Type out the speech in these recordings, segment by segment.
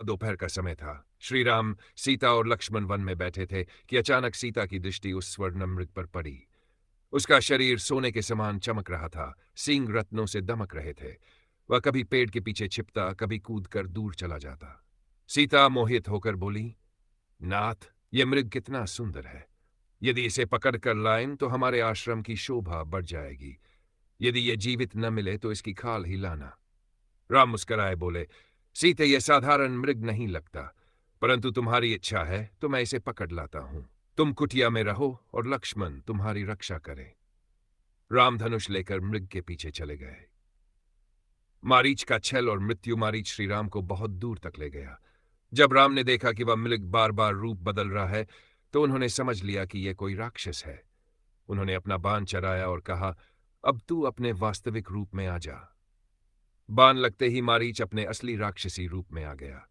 दोपहर का समय था। श्री राम, सीता और लक्ष्मण वन में बैठे थे कि अचानक सीता की दृष्टि उस स्वर्णमृग पर पड़ी। उसका शरीर सोने के समान चमक रहा था, सींग रत्नों से दमक रहे थे। वह कभी पेड़ के पीछे छिपता, कभी कूदकर दूर चला जाता। सीता मोहित होकर बोली, नाथ, ये मृग कितना सुंदर है। यदि इसे पकड़कर लाएं तो हमारे आश्रम की शोभा बढ़ जाएगी। यदि ये जीवित न मिले तो इसकी खाल ही लाना। राम मुस्कराए बोले, सीते, यह साधारण मृग नहीं लगता, परंतु तुम्हारी इच्छा है तो मैं इसे पकड़ लाता हूं। तुम कुटिया में रहो और लक्ष्मण तुम्हारी रक्षा करे। राम धनुष लेकर मृग के पीछे चले गए। मारीच का छल और मृत्यु मारीच श्री राम को बहुत दूर तक ले गया। जब राम ने देखा कि वह मृग बार बार रूप बदल रहा है, तो उन्होंने समझ लिया कि यह कोई राक्षस है। उन्होंने अपना बाण चलाया और कहा, अब तू अपने वास्तविक रूप में आ जा। बाण लगते ही मारीच अपने असली राक्षसी रूप में आ गया।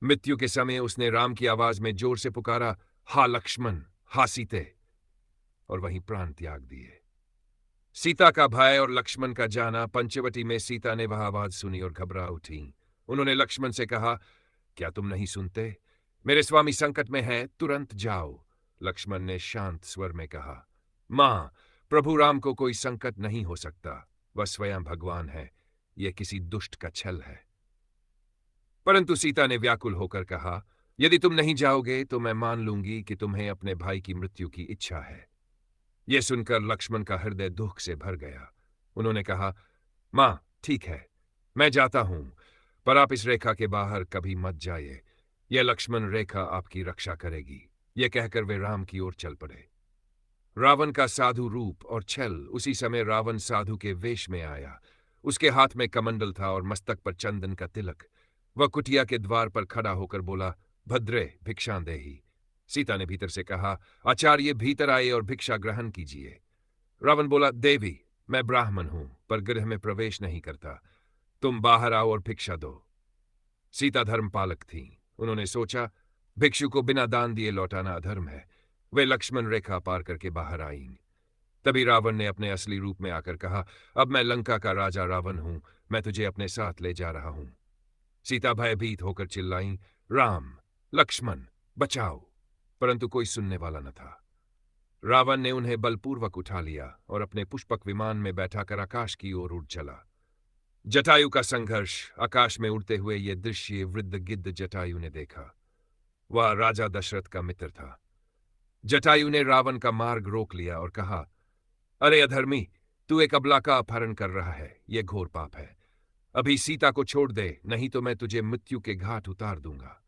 मृत्यु के समय उसने राम की आवाज में जोर से पुकारा, हा लक्ष्मण, हा सीते, और वहीं प्राण त्याग दिए। सीता का भय और लक्ष्मण का जाना। पंचवटी में सीता ने वह आवाज सुनी और घबरा उठी। उन्होंने लक्ष्मण से कहा, क्या तुम नहीं सुनते? मेरे स्वामी संकट में हैं, तुरंत जाओ। लक्ष्मण ने शांत स्वर में कहा, मां, प्रभु राम को कोई संकट नहीं हो सकता। वह स्वयं भगवान है। यह किसी दुष्ट का छल है। परंतु सीता ने व्याकुल होकर कहा, यदि तुम नहीं जाओगे तो मैं मान लूंगी कि तुम्हें अपने भाई की मृत्यु की इच्छा है। यह सुनकर लक्ष्मण का हृदय दुख से भर गया। उन्होंने कहा, मां, ठीक है, मैं जाता हूं, पर आप इस रेखा के बाहर कभी मत जाइए। यह लक्ष्मण रेखा आपकी रक्षा करेगी। यह कहकर वे राम की ओर चल पड़े। रावण का साधु रूप और छल। उसी समय रावण साधु के वेश में आया। उसके हाथ में कमंडल था और मस्तक पर चंदन का तिलक। वह कुटिया के द्वार पर खड़ा होकर बोला, भद्रे, भिक्षां देहि। सीता ने भीतर से कहा, आचार्य, भीतर आइए और भिक्षा ग्रहण कीजिए। रावण बोला, देवी, मैं ब्राह्मण हूं, पर गृह में प्रवेश नहीं करता। तुम बाहर आओ और भिक्षा दो। सीता धर्मपालक थीं। उन्होंने सोचा, भिक्षु को बिना दान दिए लौटाना अधर्म है। वे लक्ष्मण रेखा पार करके बाहर आईं। तभी रावण ने अपने असली रूप में आकर कहा, अब मैं लंका का राजा रावण हूं, मैं तुझे अपने साथ ले जा रहा हूं। सीता भयभीत होकर चिल्लाईं, राम, लक्ष्मण, बचाओ, परंतु कोई सुनने वाला न था। रावण ने उन्हें बलपूर्वक उठा लिया और अपने पुष्पक विमान में बैठाकर आकाश की ओर उड़ चला। जटायु का संघर्ष। आकाश में उड़ते हुए यह दृश्य वृद्ध गिद्ध जटायु ने देखा। वह राजा दशरथ का मित्र था। जटायु ने रावण का मार्ग रोक लिया और कहा, अरे अधर्मी, तू एक अबला का अपहरण कर रहा है। यह घोर पाप है। अभी सीता को छोड़ दे, नहीं तो मैं तुझे मृत्यु के घाट उतार दूंगा।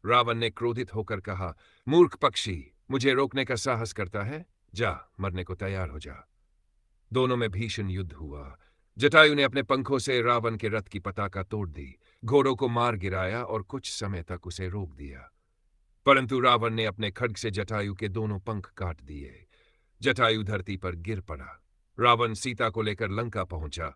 रावण ने क्रोधित होकर कहा, मूर्ख पक्षी, मुझे रोकने का साहस करता है? जा, मरने को तैयार हो जा। दोनों में भीषण युद्ध हुआ। जटायु ने अपने पंखों से रावण के रथ की पताका तोड़ दी, घोड़ों को मार गिराया और कुछ समय तक उसे रोक दिया। परंतु रावण ने अपने खड्ग से जटायु के दोनों पंख काट दिए। जटायु धरती पर गिर पड़ा। रावण सीता को लेकर लंका पहुंचा